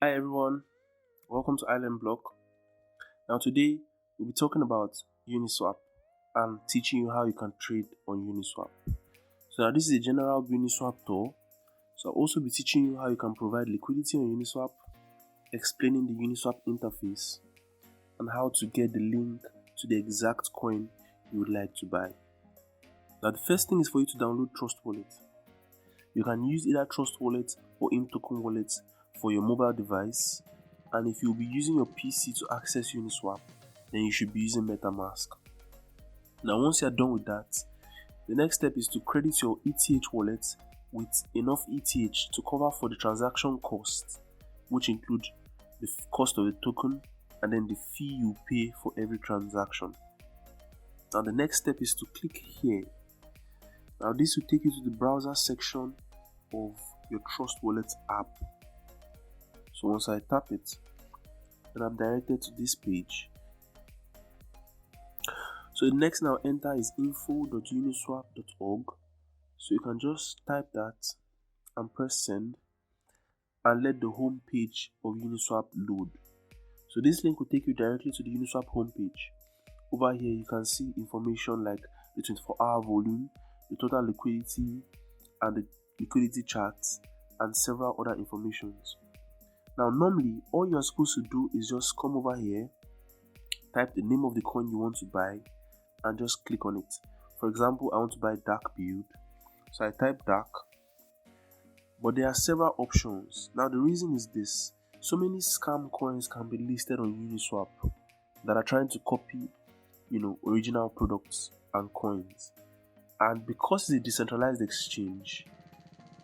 Hi everyone, welcome to Island Block. Now today we'll be talking about UniSwap and teaching you how you can trade on UniSwap. So now this is a general UniSwap tour. So I'll also be teaching you how you can provide liquidity on UniSwap, explaining the UniSwap interface, and how to get the link to the exact coin you would like to buy. Now the first thing is for you to download Trust Wallet. You can use either Trust Wallet or Token Wallet for your mobile device, and if you'll be using your PC to access UniSwap, then you should be using MetaMask. Now once you're done with that, the next step is to credit your ETH wallet with enough ETH to cover for the transaction cost, which include the cost of the token and then the fee you pay for every transaction. Now the next step is to click here. Now this will take you to the browser section of your Trust Wallet app. So once I tap it, then I'm directed to this page. So the next now enter is info.uniswap.org. So you can just type that and press send and let the home page of Uniswap load. So this link will take you directly to the Uniswap homepage. Over here you can see information like the 24-hour volume, the total liquidity, and the liquidity charts, and several other informations. Now normally all you're supposed to do is just come over here, type the name of the coin you want to buy, and just click on it. For example, I want to buy dark build, so I type dark, but there are several options. Now the reason is this: so many scam coins can be listed on Uniswap that are trying to copy original products and coins, and because it's a decentralized exchange,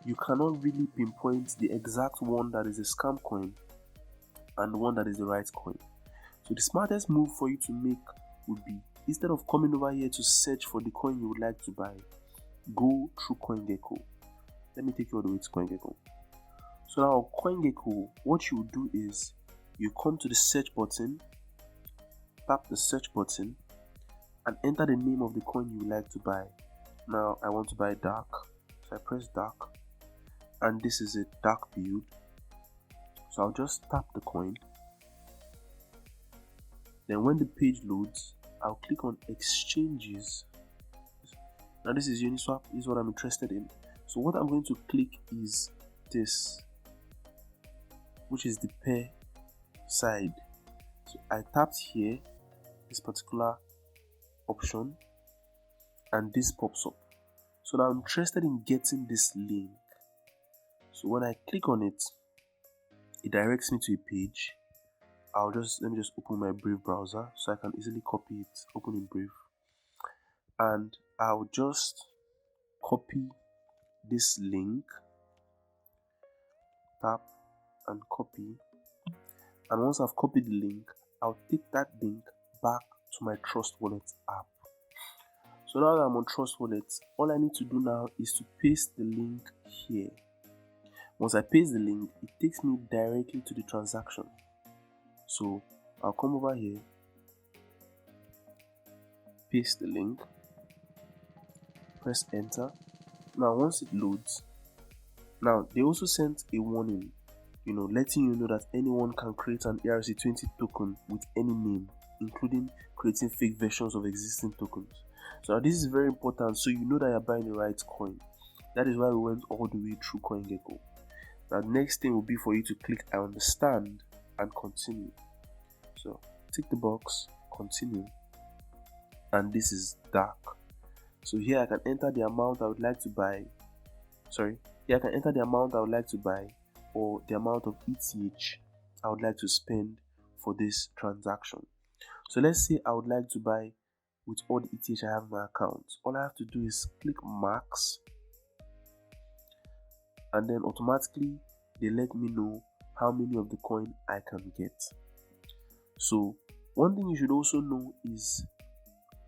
you cannot really pinpoint the exact one that is a scam coin and the one that is the right coin. So the smartest move for you to make would be, instead of coming over here to search for the coin you would like to buy, go through CoinGecko. Let me take you all the way to CoinGecko. So now CoinGecko, what you do is you come to the search button, tap the search button, and enter the name of the coin you would like to buy. Now I want to buy dark, so I press dark, and this is a dark build. So I'll just tap the coin. Then when the page loads, I'll click on exchanges. Now this is Uniswap, this is what I'm interested in. So what I'm going to click is this, which is the pair side. So I tapped here, this particular option, and this pops up. So now I'm interested in getting this link. So when I click on it, it directs me to a page. Let me just open my Brave browser so I can easily copy it, open in Brave. And I'll just copy this link, tap and copy. And once I've copied the link, I'll take that link back to my Trust Wallet app. So now that I'm on Trust Wallet, all I need to do now is to paste the link here. Once I paste the link, it takes me directly to the transaction. So I'll come over here, paste the link, press enter. Now once it loads, now they also sent a warning, letting you know that anyone can create an ERC20 token with any name, including creating fake versions of existing tokens. So now this is very important, so you know that you're buying the right coin. That is why we went all the way through CoinGecko. Now the next thing will be for you to click I understand and continue. So tick the box, continue, and this is dark. So here I can enter the amount I would like to buy. Here I can enter the amount I would like to buy, or the amount of ETH I would like to spend for this transaction. So let's say I would like to buy with all the ETH I have in my account. All I have to do is click max, and then automatically they let me know how many of the coin I can get. So one thing you should also know is,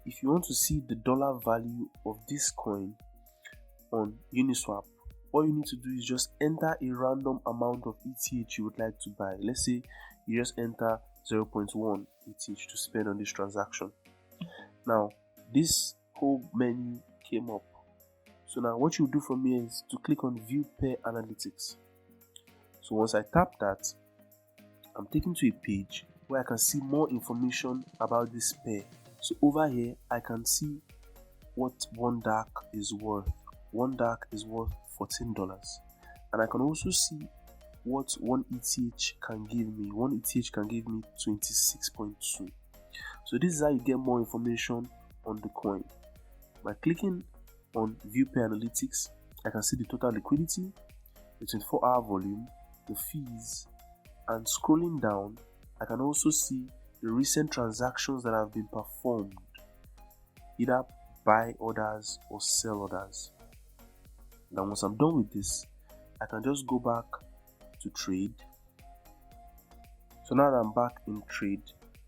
if you want to see the dollar value of this coin on Uniswap, all you need to do is just enter a random amount of ETH you would like to buy. Let's say you just enter 0.1 ETH to spend on this transaction. Now this whole menu came up. So now what you do from here is to click on view pair analytics. So once I tap that, I'm taken to a page where I can see more information about this pair. So over here, I can see what one dark is worth. One dark is worth $14, and I can also see what one ETH can give me. One ETH can give me 26.2. So this is how you get more information on the coin. By clicking on View Pair Analytics, I can see the total liquidity, the 24-hour volume, the fees, and scrolling down, I can also see the recent transactions that have been performed, either buy orders or sell orders. Now once I'm done with this, I can just go back to trade. So now that I'm back in trade,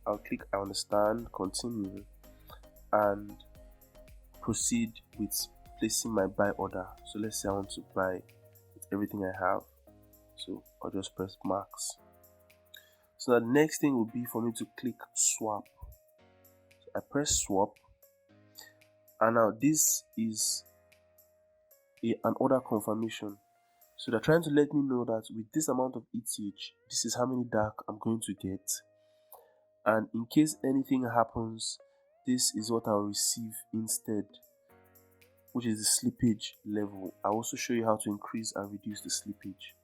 I'll click I understand, continue, and proceed with placing my buy order. So let's say I want to buy with everything I have, so I'll just press max. So the next thing would be for me to click swap. So I press swap, and now this is an order confirmation. So they're trying to let me know that with this amount of ETH, this is how many dark I'm going to get, and in case anything happens, this is what I'll receive instead, which is the slippage level. I'll also show you how to increase and reduce the slippage.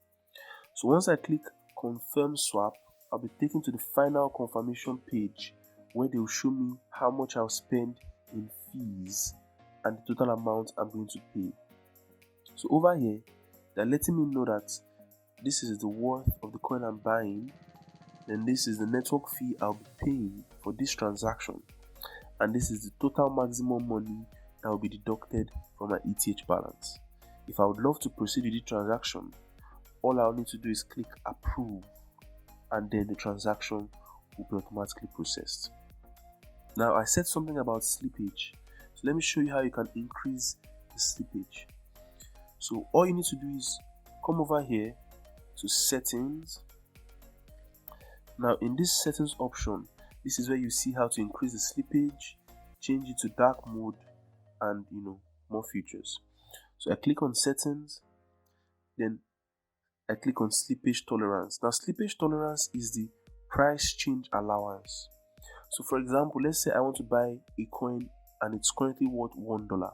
So once I click confirm swap, I'll be taken to the final confirmation page where they will show me how much I'll spend in fees and the total amount I'm going to pay. So over here, they're letting me know that this is the worth of the coin I'm buying, then this is the network fee I'll be paying for this transaction, and this is the total maximum money that will be deducted from my ETH balance. If I would love to proceed with the transaction, all I'll need to do is click approve, and then the transaction will be automatically processed. Now I said something about slippage, so let me show you how you can increase the slippage. So all you need to do is come over here to settings. Now in this settings option, this is where you see how to increase the slippage, change it to dark mode, and more features. So I click on settings, then I click on slippage tolerance. Now slippage tolerance is the price change allowance. So for example, let's say I want to buy a coin and it's currently worth $1,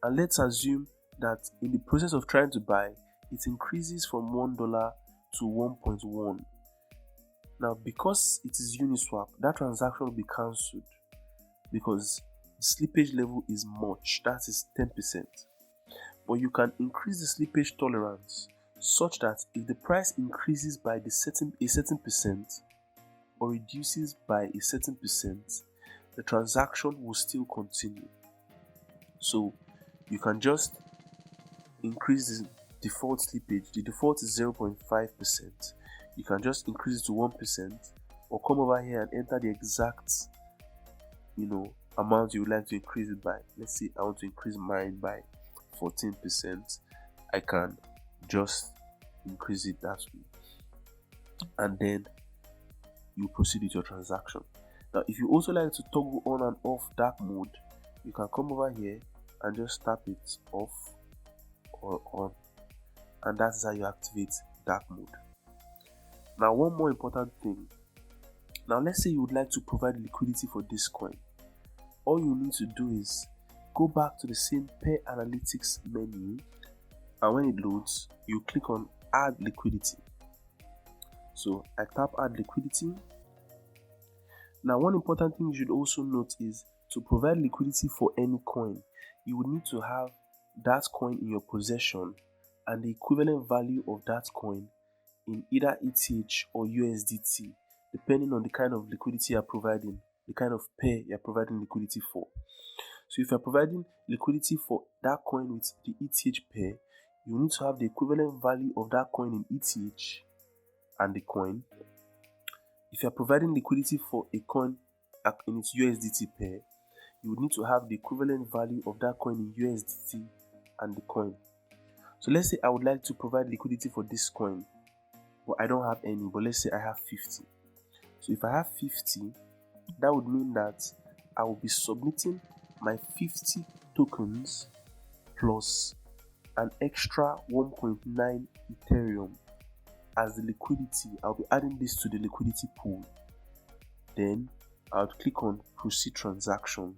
and let's assume that in the process of trying to buy, it increases from $1 to 1.1. Now because it is UniSwap, that transaction will be cancelled because the slippage level is much, that is 10%. But you can increase the slippage tolerance such that if the price increases by a certain percent or reduces by a certain percent, the transaction will still continue. So you can just increase the default slippage. The default is 0.5%. You can just increase it to 1%, or come over here and enter the exact amount you would like to increase it by. Let's say I want to increase mine by 14%. I can just increase it that way, and then you proceed with your transaction. Now if you also like to toggle on and off dark mode, you can come over here and just tap it off or on, and that's how you activate dark mode. Now one more important thing. Now let's say you would like to provide liquidity for this coin. All you need to do is go back to the same pair analytics menu, and when it loads, you click on add liquidity. So I tap add liquidity. Now one important thing you should also note is to provide liquidity for any coin, you would need to have that coin in your possession and the equivalent value of that coin in either ETH or USDT, depending on the kind of liquidity you're providing, the kind of pair you're providing liquidity for. So if you're providing liquidity for that coin with the ETH pair, you need to have the equivalent value of that coin in ETH and the coin. If you're providing liquidity for a coin in its USDT pair, you would need to have the equivalent value of that coin in USDT and the coin. So let's say I would like to provide liquidity for this coin, but I don't have any, but let's say I have 50. So if I have 50, that would mean that I will be submitting my 50 tokens plus an extra 1.9 Ethereum as the liquidity. I'll be adding this to the liquidity pool. Then I'll click on proceed transaction,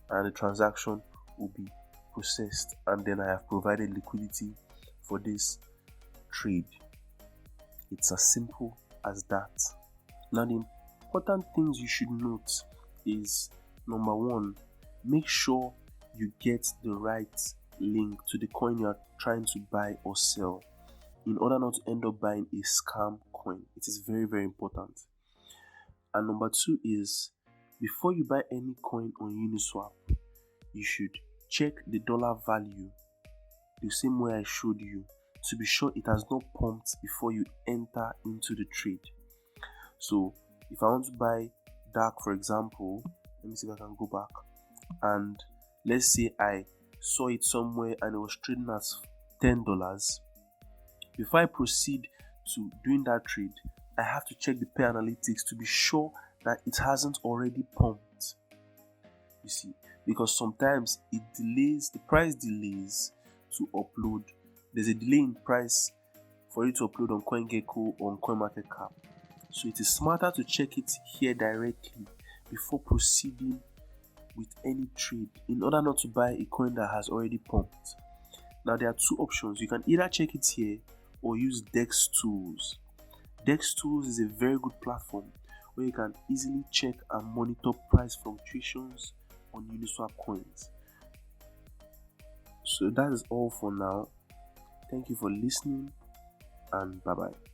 and the transaction will be processed, and then I have provided liquidity for this trade. It's as simple as that. Now, the important things you should note is, number one, make sure you get the right link to the coin you are trying to buy or sell in order not to end up buying a scam coin. It is very, very important. And number two is, before you buy any coin on UniSwap, you should check the dollar value the same way I showed you, to be sure it has not pumped before you enter into the trade. So if I want to buy dark, for example, let me see if I can go back, and let's say I saw it somewhere and it was trading at $10. Before I proceed to doing that trade, I have to check the pay analytics to be sure that it hasn't already pumped. You see, because sometimes it delays, the price delays to upload. There's a delay in price for it to upload on CoinGecko or on CoinMarketCap. So it is smarter to check it here directly before proceeding with any trade, in order not to buy a coin that has already pumped. Now there are two options. You can either check it here or use Dex Tools. Dex Tools is a very good platform where you can easily check and monitor price fluctuations on UniSwap coins. So that is all for now. Thank you for listening, and bye bye.